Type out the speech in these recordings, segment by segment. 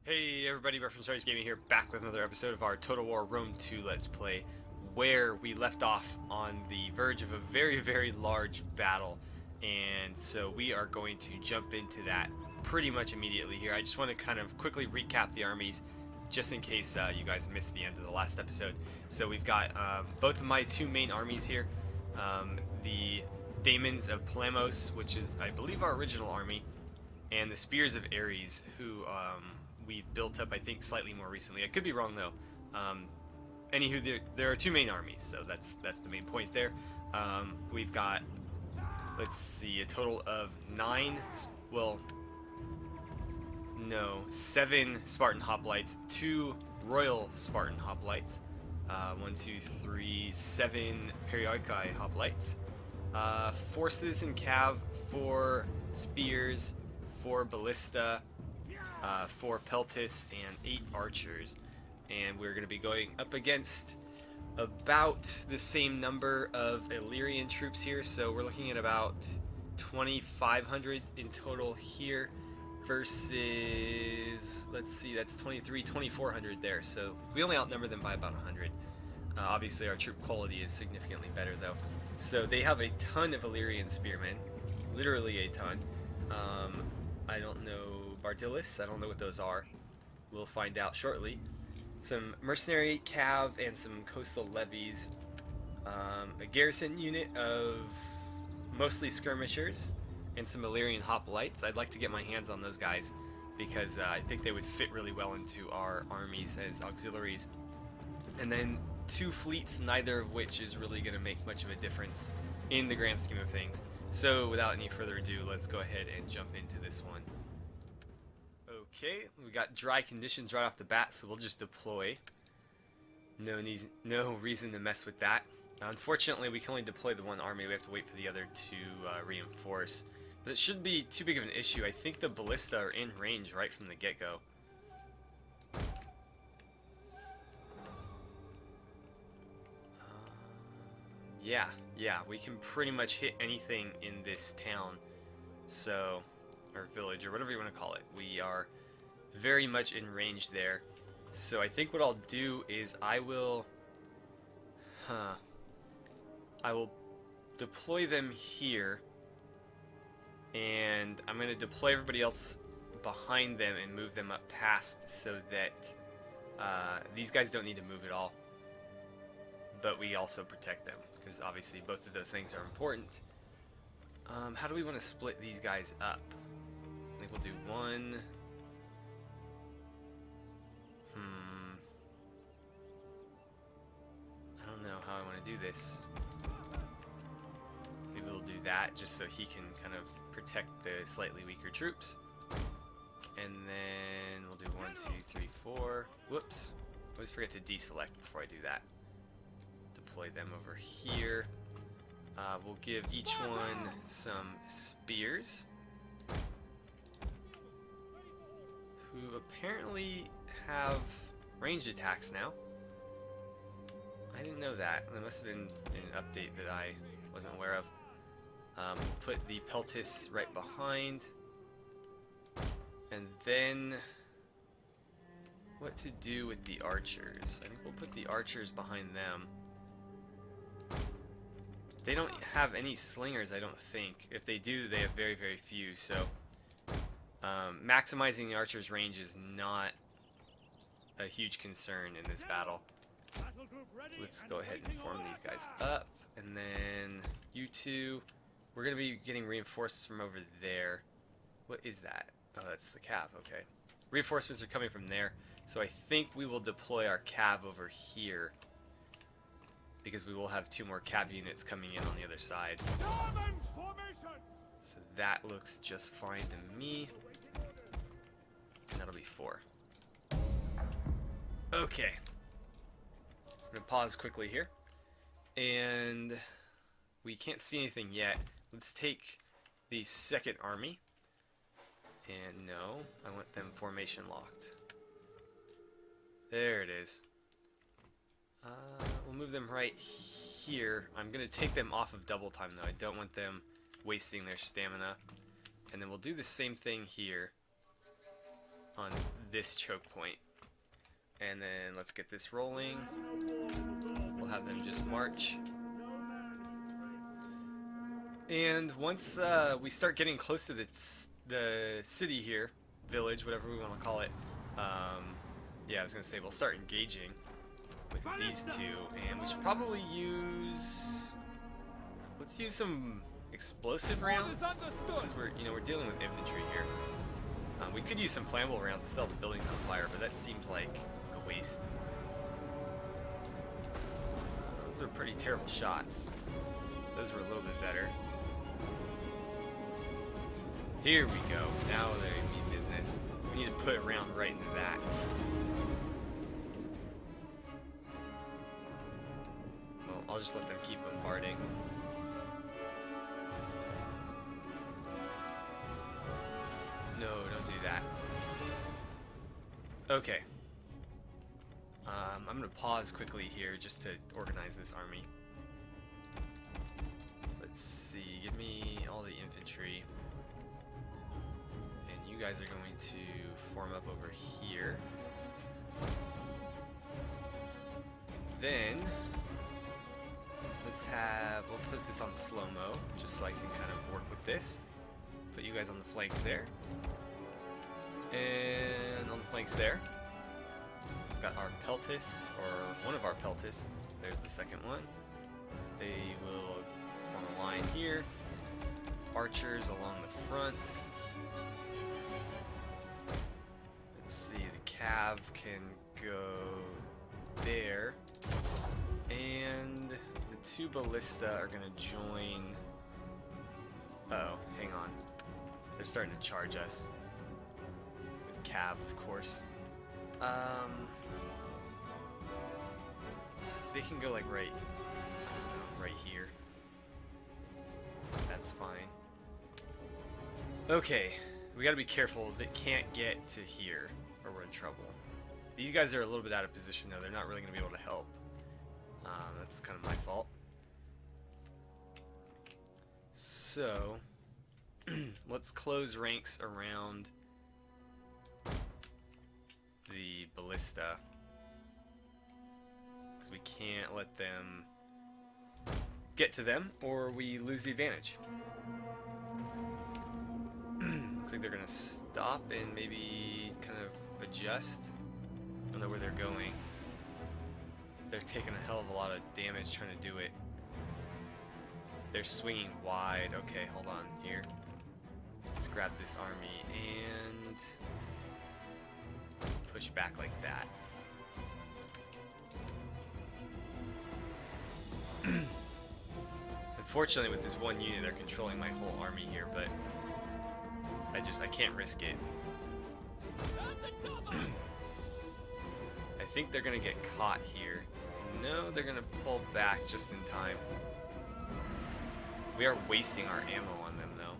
Hey everybody, AstartesGaming here, back with another episode of our Total War Rome 2 Let's Play, where we left off on the verge of a very large battle, and so we are going to jump into that pretty much immediately here. I just want to kind of quickly recap the armies, just in case you guys missed the end of the last episode. So we've got both of my two main armies here, the Daemons of Palamos, which is, I believe, our original army, and the Spears of Ares, who we've built up, I think, slightly more recently. I could be wrong, though. Anywho, there are two main armies, so that's the main point there. We've got, let's see, a total of 7 Spartan hoplites, 2 Royal Spartan hoplites, 7 Perioiki hoplites, 4 Citizen Cav, 4 Spears, 4 Ballista, 4 Peltis, and 8 Archers. And we're going to be going up against about the same number of Illyrian troops here, so we're looking at about 2,500 in total here versus, let's see, that's 2,400 there, so we only outnumber them by about 100. Obviously our troop quality is significantly better though. So they have a ton of Illyrian spearmen, literally a ton. I don't know Bardilis, I don't know what those are. We'll find out shortly. Some mercenary cav and some coastal levies. A garrison unit of mostly skirmishers and some Illyrian hoplites. I'd like to get my hands on those guys because I think they would fit really well into our armies as auxiliaries. And then 2 fleets, neither of which is really going to make much of a difference in the grand scheme of things. So without any further ado, let's go ahead and jump into this one. Okay, we got dry conditions right off the bat, so we'll just deploy. No reason to mess with that. Unfortunately, we can only deploy the one army. We have to wait for the other to reinforce. But it shouldn't be too big of an issue. I think the ballista are in range right from the get-go. Yeah, we can pretty much hit anything in this town, so, or village, or whatever you want to call it. We are very much in range there. So I think what I'll do is I will deploy them here, and I'm going to deploy everybody else behind them and move them up past so that these guys don't need to move at all, but we also protect them, because obviously both of those things are important. How do we want to split these guys up? I think we'll do one. I don't know how I want to do this. Maybe we'll do that just so he can kind of protect the slightly weaker troops. And then we'll do 1, 2, 3, 4. Whoops. I always forget to deselect before I do that. Deploy them over here. We'll give each one some spears, who apparently have ranged attacks now. I didn't know that. That must have been an update that I wasn't aware of. Put the Peltis right behind, and then what to do with the archers? I think we'll put the archers behind them. They don't have any slingers, I don't think. If they do, they have very few, so maximizing the archer's range is not a huge concern in this battle. Let's go ahead and form these guys up, and then you two, we're going to be getting reinforcements from over there. What is that? Oh, that's the cav, okay. Reinforcements are coming from there, so I think we will deploy our cav over here, because we will have 2 more cav units coming in on the other side. So that looks just fine to me. And that'll be 4. Okay. I'm going to pause quickly here. And we can't see anything yet. Let's take the second army. And no, I want them formation locked. There it is. We'll move them right here. I'm going to take them off of double time though. I don't want them wasting their stamina. And then we'll do the same thing here on this choke point. And then let's get this rolling. We'll have them just march. And once we start getting close to the city here, village, whatever we want to call it, yeah, I was going to say we'll start engaging with these two, and we should probably use, let's use some explosive rounds, because we're dealing with infantry here. We could use some flammable rounds to set the buildings on fire, but that seems like a waste. Those are pretty terrible shots. Those were a little bit better. Here we go. Now they mean business. We need to put a round right into that. Well, I'll just let them keep bombarding. No, don't do that. Okay. I'm going to pause quickly here just to organize this army. Let's see. Give me all the infantry. And you guys are going to form up over here. Then, we'll put this on slow-mo, just so I can kind of work with this. Put you guys on the flanks there. And on the flanks there. We've got our Peltis, or one of our Peltis. There's the second one. They will form a line here. Archers along the front. Let's see, the cav can go there. And the two ballista are going to join. Oh, hang on. They're starting to charge us. With cav, of course. They can go like right here. That's fine. Okay, we gotta be careful. They can't get to here or we're in trouble. These guys are a little bit out of position though. They're not really gonna be able to help. That's kind of my fault. So, let's close ranks around the ballista. Because we can't let them get to them or we lose the advantage. Looks like they're going to stop and maybe kind of adjust. I don't know where they're going. They're taking a hell of a lot of damage trying to do it. They're swinging wide. Okay, hold on here. Let's grab this army and push back like that. Unfortunately, with this one unit, they're controlling my whole army here, but I can't risk it. I think they're gonna get caught here. No, they're gonna pull back just in time. We are wasting our ammo on them, though.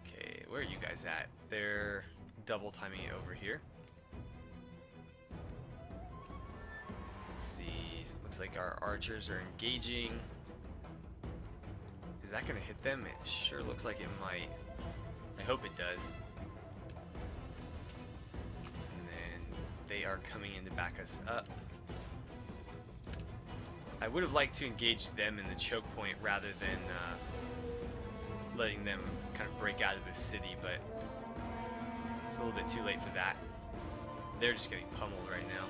Okay, where are you guys at? They're double timing it over here. Let's see. Looks like our archers are engaging. Is that gonna hit them? It sure looks like it might. I hope it does. And then they are coming in to back us up. I would have liked to engage them in the choke point rather than letting them kind of break out of the city, but it's a little bit too late for that. They're just getting pummeled right now.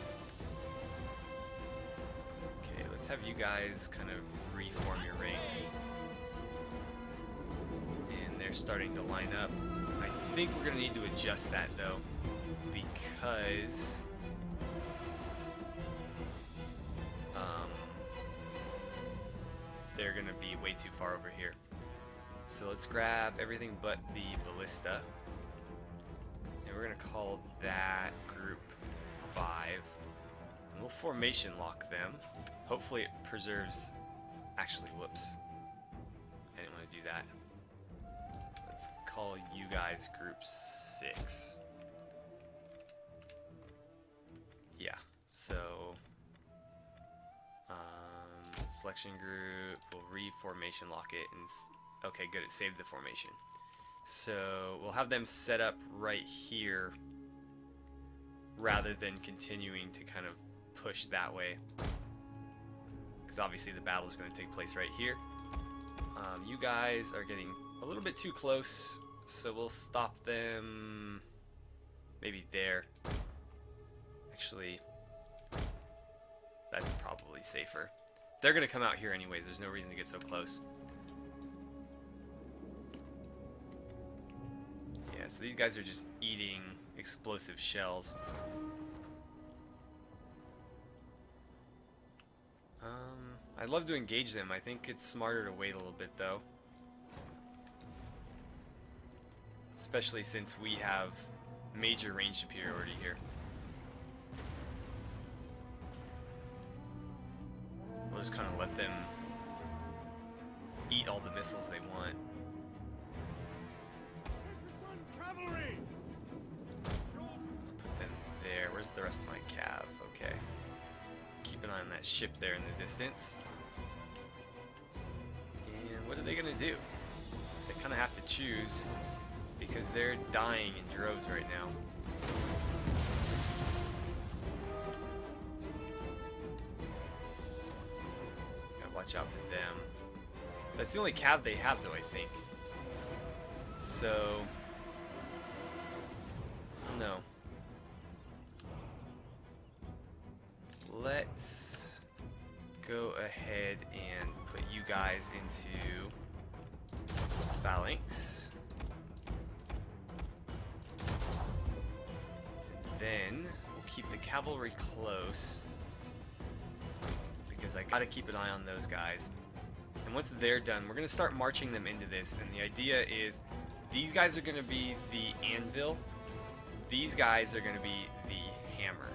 Okay, let's have you guys kind of reform your ranks. And they're starting to line up. I think we're going to need to adjust that though, because they're going to be way too far over here. So let's grab everything but the ballista. And we're going to call that group 5. And we'll formation lock them. Hopefully it preserves... Actually, whoops. I didn't want to do that. Let's call you guys group 6. Yeah, so... selection group, we'll reformation lock it, and okay, good, it saved the formation. So we'll have them set up right here rather than continuing to kind of push that way. Because obviously the battle is going to take place right here. You guys are getting a little bit too close, so we'll stop them maybe there. Actually, that's probably safer. They're going to come out here anyways. There's no reason to get so close. Yeah, so these guys are just eating explosive shells. I'd love to engage them. I think it's smarter to wait a little bit though. Especially since we have major range superiority here. We'll just kind of let them eat all the missiles they want. Let's put them there. Where's the rest of my cav? Okay. Keep an eye on that ship there in the distance. And what are they gonna do? They kind of have to choose because they're dying in droves right now. Gotta watch out for them. That's the only cav they have though, I think. So, I don't know. Let's go ahead and put you guys into phalanx. And then we'll keep the cavalry close because I gotta keep an eye on those guys. And once they're done, we're gonna start marching them into this. And the idea is these guys are gonna be the anvil. These guys are gonna be the hammer.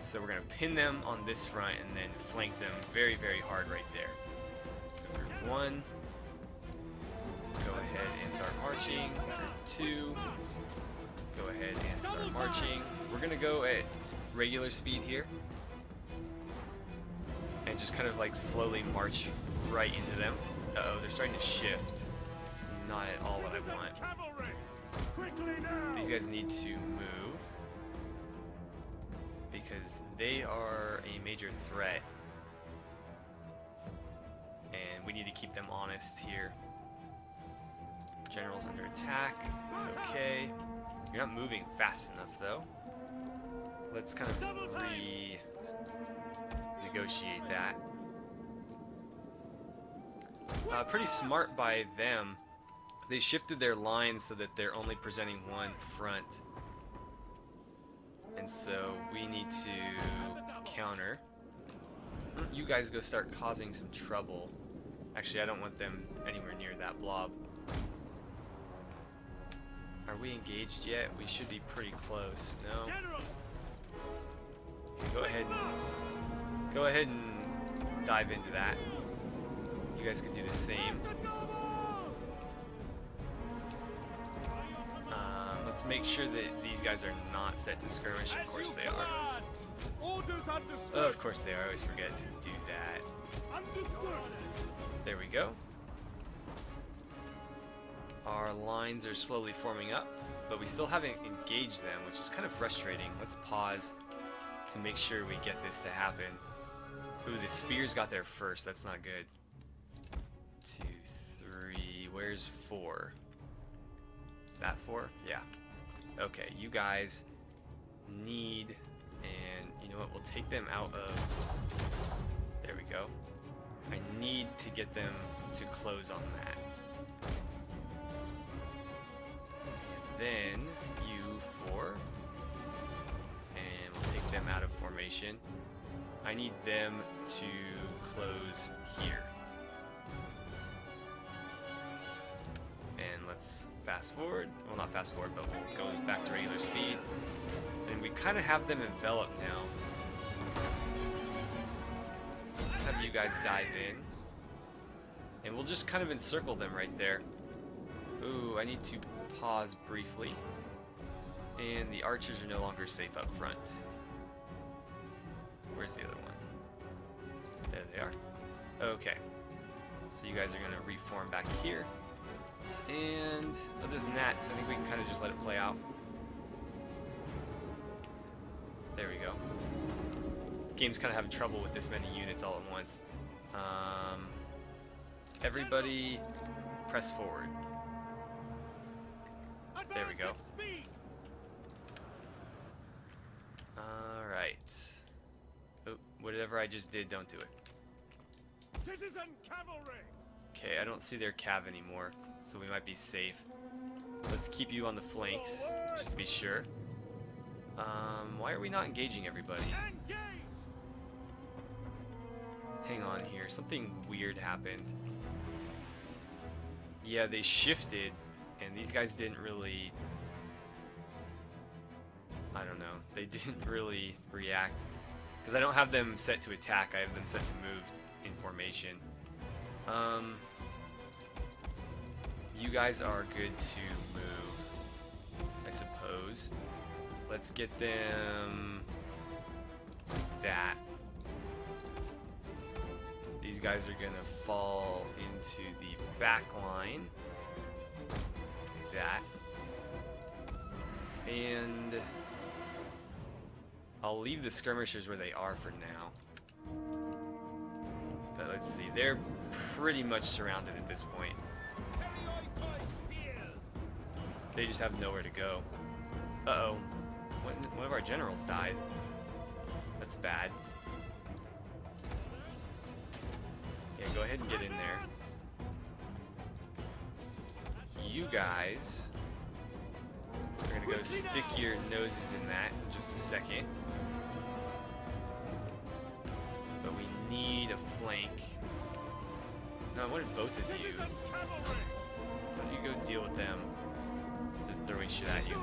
So we're going to pin them on this front and then flank them very, very hard right there. So group 1, go ahead and start marching. Group 2, go ahead and start marching. We're going to go at regular speed here. And just kind of like slowly march right into them. Uh-oh, they're starting to shift. It's not at all what I want. These guys need to move. Because they are a major threat. And we need to keep them honest here. General's under attack. It's okay. You're not moving fast enough though. Let's kind of negotiate that. Pretty smart by them. They shifted their lines so that they're only presenting one front. And so we need to counter. You guys go start causing some trouble. Actually, I don't want them anywhere near that blob. Are we engaged yet? We should be pretty close. No? Okay, go ahead and dive into that. You guys can do the same. Let's make sure that these guys are not set to skirmish. Of course they are. Oh, of course they are. I always forget to do that. There we go. Our lines are slowly forming up, but we still haven't engaged them, which is kind of frustrating. Let's pause to make sure we get this to happen. Ooh, the spears got there first. That's not good. 2, 3. Where's 4? Is that 4? Yeah. Okay, you guys need, and you know what, we'll take them out of, there we go. I need to get them to close on that. And then you 4, and we'll take them out of formation. I need them to close here. And let's fast forward. Well, not fast forward, but we'll go back to regular speed. And we kind of have them enveloped now. Let's have you guys dive in. And we'll just kind of encircle them right there. Ooh, I need to pause briefly. And the archers are no longer safe up front. Where's the other one? There they are. Okay. So you guys are going to reform back here. And other than that, I think we can kind of just let it play out. There we go. Game's kind of having trouble with this many units all at once. Everybody press forward. There we go. Alright. Oh, whatever I just did, don't do it. Citizen cavalry. Okay, I don't see their cav anymore, so we might be safe. Let's keep you on the flanks, just to be sure. Why are we not engaging everybody? Engage. Hang on here, something weird happened. Yeah, they shifted, and these guys didn't really... I don't know, they didn't really react. Because I don't have them set to attack, I have them set to move in formation. You guys are good to move, I suppose. Let's get them like that. These guys are gonna fall into the back line like that. And I'll leave the skirmishers where they are for now. But let's see, they're pretty much surrounded at this point. They just have nowhere to go. Uh-oh. One of our generals died. That's bad. Yeah, go ahead and get in there. You guys are gonna go stick your noses in that in just a second. But we need a flank. No, I wanted both of you. Why don't you go deal with them? So they're throwing shit at you.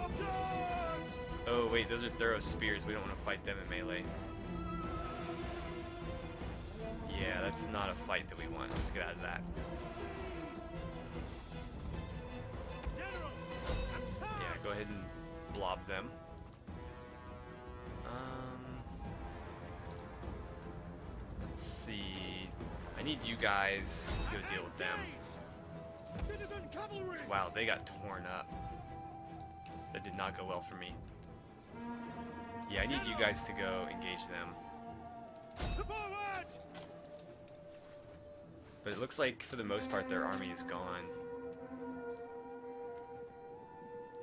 Oh wait, those are thorough spears. We don't want to fight them in melee. Yeah, that's not a fight that we want. Let's get out of that. Yeah, go ahead and blob them. Let's see. I need you guys to go deal with them. Wow, they got torn up. That did not go well for me. Yeah, I need you guys to go engage them. But it looks like, for the most part, their army is gone.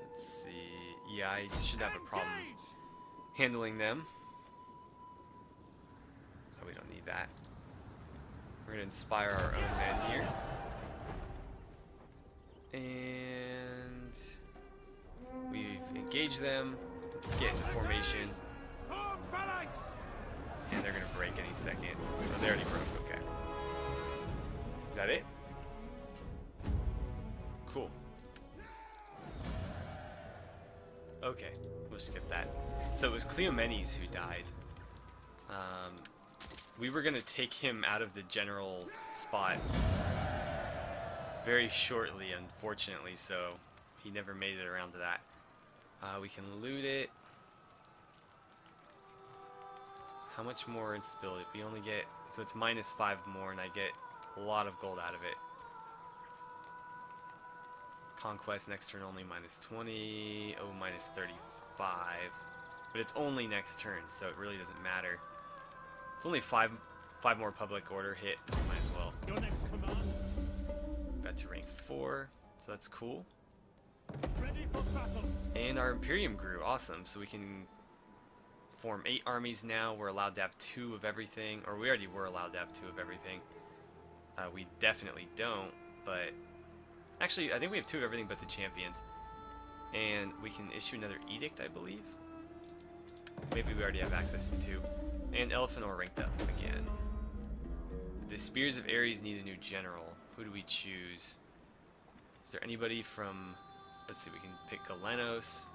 Let's see. Yeah, I should have a problem handling them. Oh, we don't need that. We're going to inspire our own men here. And we've engaged them. Let's get into formation. And they're going to break any second. Oh, they already broke, okay. Is that it? Cool. Okay, we'll skip that. So it was Cleomenes who died. We were gonna take him out of the general spot very shortly, unfortunately, so he never made it around to that. We can loot it. How much more instability? We only get, so it's -5 more, and I get a lot of gold out of it. Conquest next turn only -20. Oh, -35. But it's only next turn, so it really doesn't matter. It's only five more public order hit. Might as well. Your next command. Got to rank 4, so that's cool. Ready for battle. And our Imperium grew. Awesome. So we can form 8 armies now. We're allowed to have 2 of everything. Or we already were allowed to have 2 of everything. We definitely don't, but... Actually, I think we have 2 of everything but the champions. And we can issue another edict, I believe. Maybe we already have access to 2. And Elfinor ranked up again. The Spears of Ares need a new general. Who do we choose? Is there anybody from... Let's see, we can pick Galenos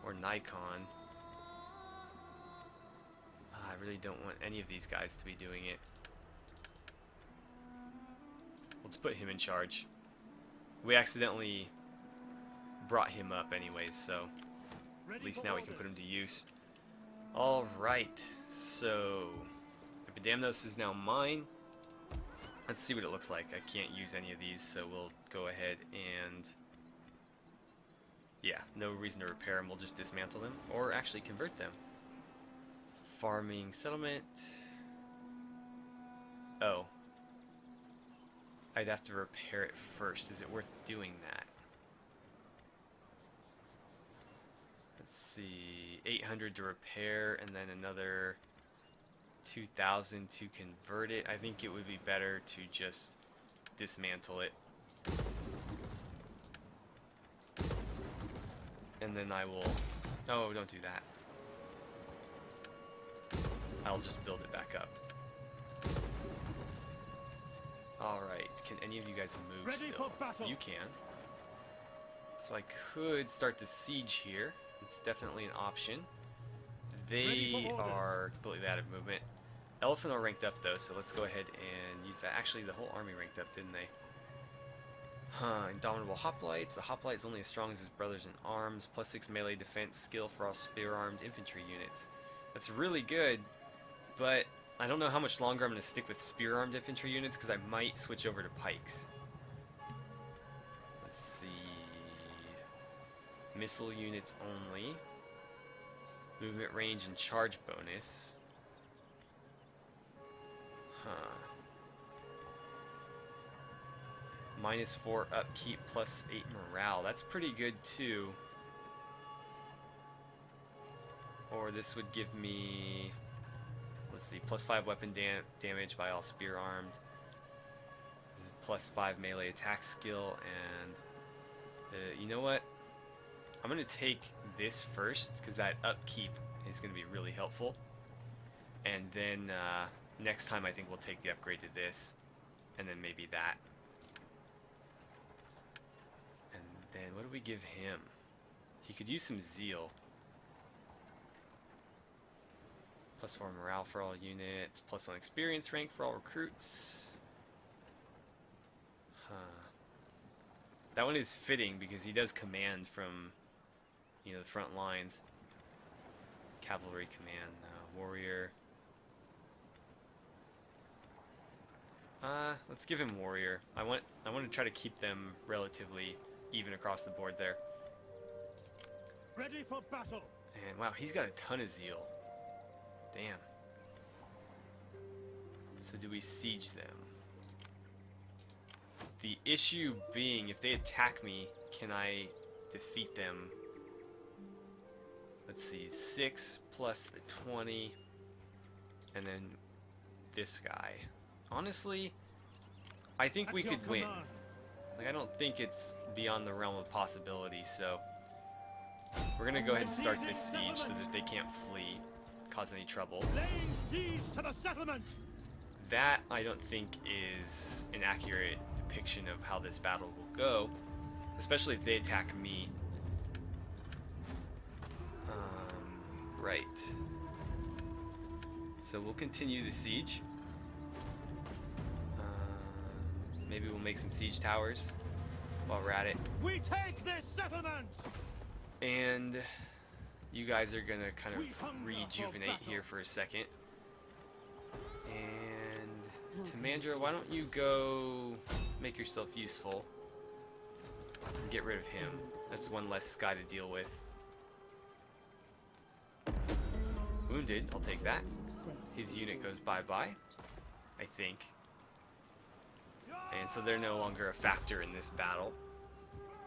or Nikon. I really don't want any of these guys to be doing it. Let's put him in charge. We accidentally brought him up anyways, so at least now we can put him to use. Alright, so Epidamnos is now mine. Let's see what it looks like. I can't use any of these, so we'll go ahead and... Yeah, no reason to repair them. We'll just dismantle them, or actually convert them. Farming settlement. Oh. I'd have to repair it first. Is it worth doing that? Let's see. 800 to repair and then another 2,000 to convert it. I think it would be better to just dismantle it. And then I will... Oh, don't do that. I'll just build it back up. Alright, can any of you guys move Ready still? for battle. You can. So I could start the siege here. It's definitely an option. They are completely out of movement. Elephant are ranked up though, so let's go ahead and use that. Actually, the whole army ranked up, didn't they? Indomitable Hoplites. The Hoplite is only as strong as his brothers in arms. +6 melee defense skill for all spear-armed infantry units. That's really good, but I don't know how much longer I'm going to stick with spear-armed infantry units because I might switch over to pikes. Let's see. Missile units only. Movement range and charge bonus. -4 upkeep, +8 morale. That's pretty good too. Or this would give me... Let's see, +5 weapon damage by all spear armed. This is +5 melee attack skill, and you know what? I'm gonna take this first because that upkeep is gonna be really helpful. And then next time I think we'll take the upgrade to this, and then maybe that. And then what do we give him? He could use some zeal. +4 morale for all units, +1 experience rank for all recruits. That one is fitting because he does command from, you know, the front lines. Cavalry command, warrior. Let's give him warrior. I want to try to keep them relatively even across the board there. Ready for battle. And wow, he's got a ton of zeal. Damn. So do we siege them? The issue being, if they attack me, can I defeat them? Let's see, 6 plus the 20, and then this guy. Honestly, I think we could win. Like, I don't think it's beyond the realm of possibility, so we're gonna go ahead and start this siege so that they can't flee, cause any trouble. Laying siege to the settlement. That, I don't think, is an accurate depiction of how this battle will go, especially if they attack me. Right. So we'll continue the siege. Maybe we'll make some siege towers while we're at it. We take this settlement. And you guys are gonna kind of rejuvenate here for a second. And Tamandra, why don't you go make yourself useful and get rid of him? That's one less guy to deal with. Wounded, I'll take that. His unit goes bye-bye, I think. And so they're no longer a factor in this battle,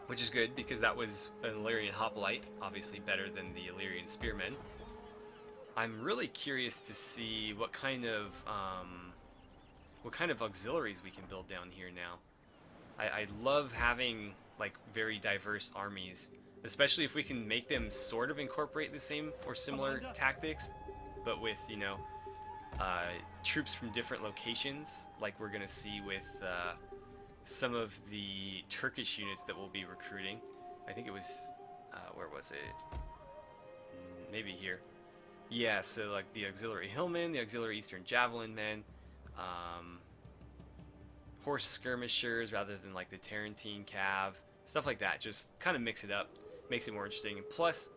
which is good because that was an Illyrian hoplite, obviously better than the Illyrian spearmen. I'm really curious to see what kind of auxiliaries we can build down here now. I love having like very diverse armies, especially if we can make them sort of incorporate the same or similar tactics, but with, you know, troops from different locations, like we're gonna see with some of the Turkish units that we'll be recruiting. I think it was, where was it? Maybe here. Yeah, so like the auxiliary hillmen, the auxiliary eastern javelin men, horse skirmishers rather than like the Tarentine cav, stuff like that. Just kind of mix it up, makes it more interesting. And plus,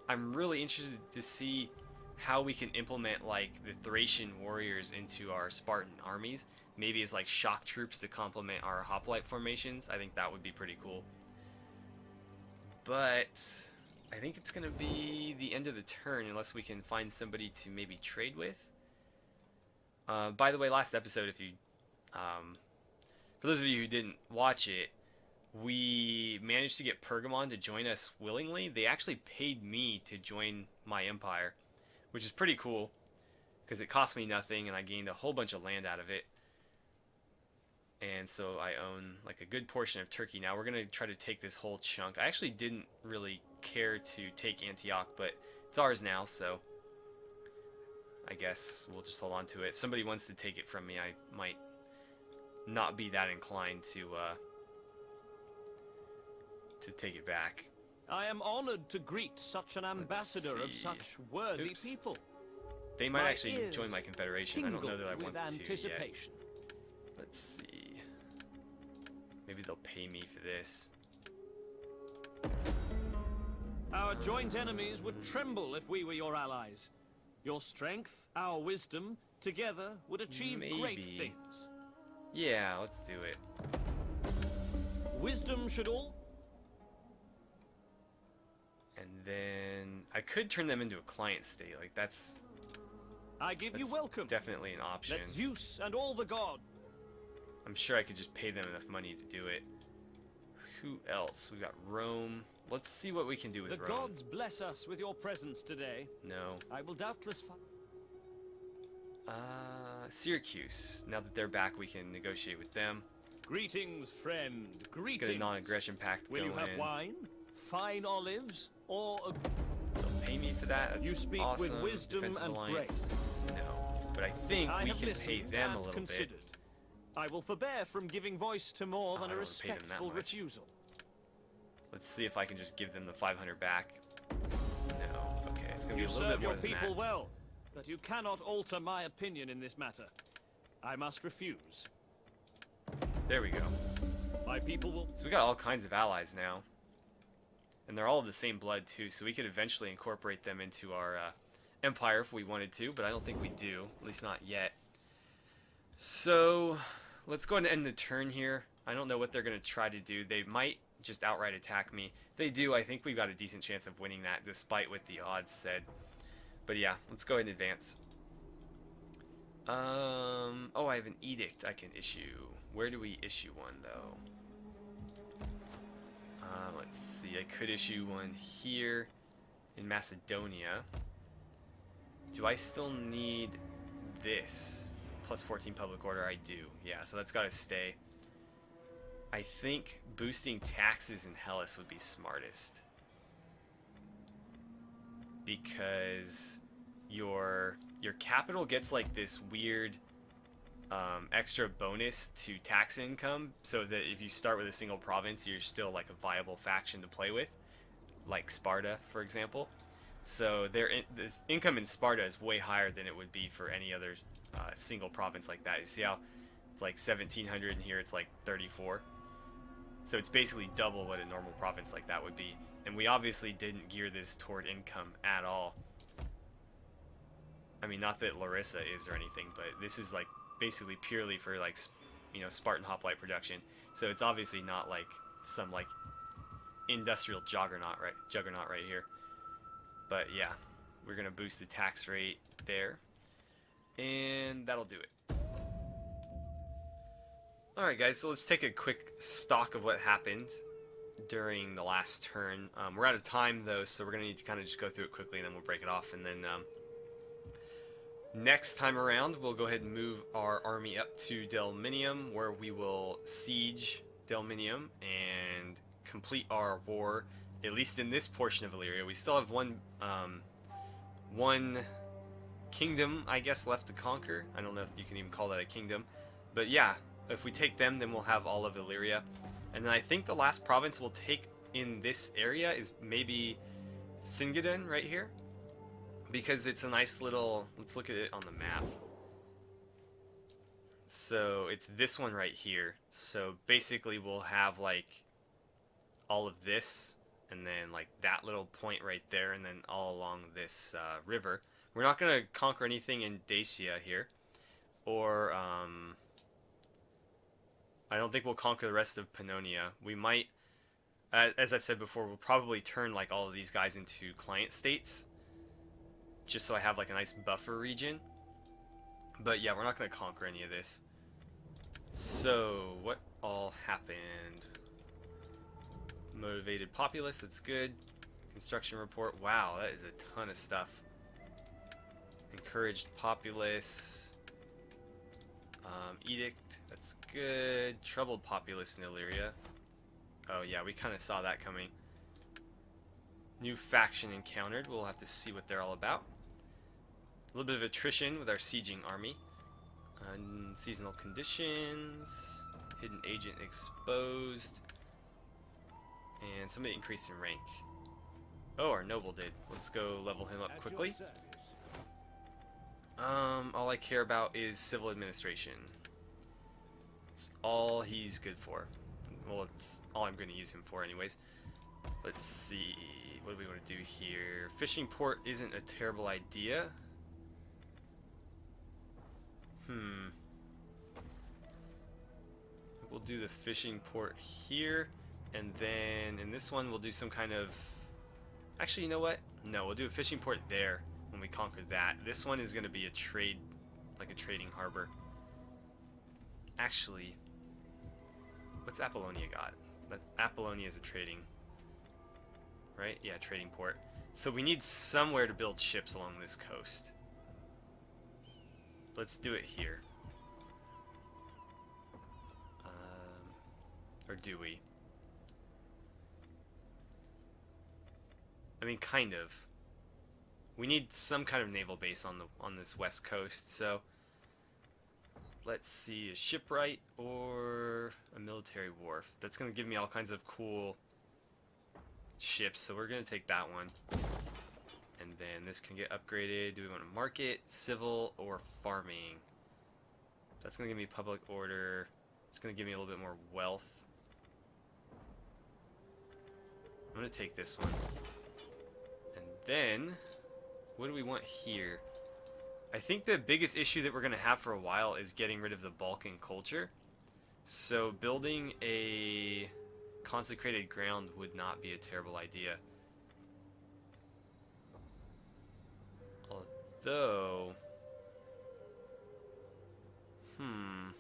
I'm really interested to see how we can implement like the Thracian warriors into our Spartan armies, maybe as like shock troops to complement our hoplite formations. I think that would be pretty cool. But I think it's going to be the end of the turn unless we can find somebody to maybe trade with. By the way, last episode, if you, for those of you who didn't watch it, we managed to get Pergamon to join us willingly. They actually paid me to join my empire, which is pretty cool because it cost me nothing and I gained a whole bunch of land out of it. And so I own like a good portion of Turkey now. We're going to try to take this whole chunk. I actually didn't really care to take Antioch, but it's ours now, so I guess we'll just hold on to it. If somebody wants to take it from me, I might not be that inclined to take it back. I am honored to greet such an ambassador of such worthy people. They might My actually ears join my confederation. I don't know that I want anticipation. to yet. Let's see. Maybe they'll pay me for this. Our joint enemies would tremble if we were your allies. Your strength, our wisdom, together would achieve great things. Yeah, let's do it. Wisdom should all... And then I could turn them into a client state. Like that's I give you welcome. Definitely an option. Let Zeus and all the gods. I'm sure I could just pay them enough money to do it. Who else? We got Rome. Let's see what we can do with Rome. The gods bless us with your presence today. No. I will doubtless find... Syracuse. Now that they're back, we can negotiate with them. Greetings, friend. Greetings. Let's get a non-aggression pact Will going. you have wine, fine olives, or a... They'll pay me for that. That's you speak awesome. with wisdom Defensive and alliance. grace. No, but I think we can pay them a little considered. bit. I will forbear from giving voice to more than I a don't wanna pay them that respectful much. refusal. Let's see if I can just give them the 500 back. No. Okay, it's gonna be You a little serve bit more your than people that. well, but you cannot alter my opinion in this matter. I must refuse. There we go. My people will... So we got all kinds of allies now. And they're all of the same blood too, so we could eventually incorporate them into our empire if we wanted to, but I don't think we do, at least not yet. So let's go ahead and end the turn here. I don't know what they're going to try to do. They might just outright attack me. If they do, I think we've got a decent chance of winning that, despite what the odds said. But yeah, let's go ahead and advance. Oh, I have an edict I can issue. Where do we issue one, though? Let's see, I could issue one here in Macedonia. Do I still need this? Plus 14 public order, I do. Yeah, so that's got to stay. I think boosting taxes in Hellas would be smartest. Because your capital gets like this weird extra bonus to tax income, so that if you start with a single province, you're still like a viable faction to play with, like Sparta, for example. So this income in Sparta is way higher than it would be for any other single province like that. You see how it's like 1700 and here it's like 34. So it's basically double what a normal province like that would be. And we obviously didn't gear this toward income at all. I mean, not that Larissa is or anything, but this is like basically purely for like, you know, Spartan hoplite production. So it's obviously not like some like industrial juggernaut right here. But yeah, we're gonna boost the tax rate there, and that'll do it. Alright guys, so let's take a quick stock of what happened during the last turn. We're out of time though, so we're gonna need to kind of just go through it quickly and then we'll break it off, and then next time around we'll go ahead and move our army up to Delminium, where we will siege Delminium and complete our war, at least in this portion of Illyria. We still have one kingdom, I guess, left to conquer. I don't know if you can even call that a kingdom, but yeah, if we take them, then we'll have all of Illyria. And then I think the last province we'll take in this area is maybe Singadin right here, because it's a nice little, let's look at it on the map. So it's this one right here. So basically we'll have like all of this, and then like that little point right there, and then all along this river. We're not going to conquer anything in Dacia here, or I don't think we'll conquer the rest of Pannonia. We might, As I've said before, we'll probably turn like all of these guys into client states, just so I have like a nice buffer region. But yeah, we're not going to conquer any of this. So, what all happened? Motivated populace, that's good. Construction report, wow, that is a ton of stuff. Encouraged populace. Edict, that's good. Troubled populace in Illyria. Oh yeah, we kind of saw that coming. New faction encountered, we'll have to see what they're all about. A little bit of attrition with our sieging army. Seasonal conditions. Hidden agent exposed. And somebody increased in rank. Oh, our noble did. Let's go level him up quickly. All I care about is civil administration. It's all he's good for. Well, it's all I'm going to use him for anyways. Let's see. What do we want to do here? Fishing port isn't a terrible idea. We'll do the fishing port here. And then in this one, we'll do some kind of... Actually, you know what? No, we'll do a fishing port there when we conquer that. This one is going to be a trade, like a trading harbor. Actually, what's Apollonia got? Apollonia is a trading, right? Yeah, trading port. So we need somewhere to build ships along this coast. Let's do it here. Or do we? I mean, kind of. We need some kind of naval base on this west coast, so let's see, a shipwright or a military wharf. That's going to give me all kinds of cool ships, so we're going to take that one. And then this can get upgraded. Do we want to market, civil, or farming? That's going to give me public order. It's going to give me a little bit more wealth. I'm going to take this one. And then, what do we want here? I think the biggest issue that we're going to have for a while is getting rid of the Balkan culture. So building a consecrated ground would not be a terrible idea. Although... I'm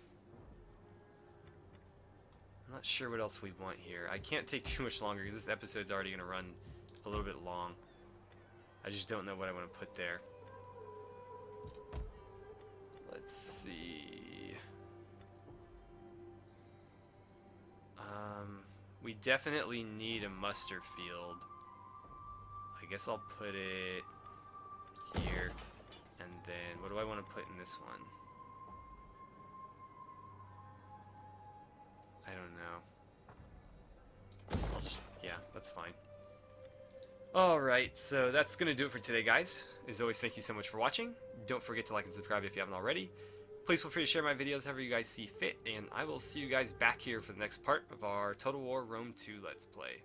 not sure what else we want here. I can't take too much longer because this episode's already going to run a little bit long. I just don't know what I want to put there. Let's see. We definitely need a muster field. I guess I'll put it here. And then, what do I want to put in this one? I don't know. I'll just, yeah, that's fine. Alright, so that's going to do it for today, guys. As always, thank you so much for watching. Don't forget to like and subscribe if you haven't already. Please feel free to share my videos however you guys see fit, and I will see you guys back here for the next part of our Total War Rome 2 Let's Play.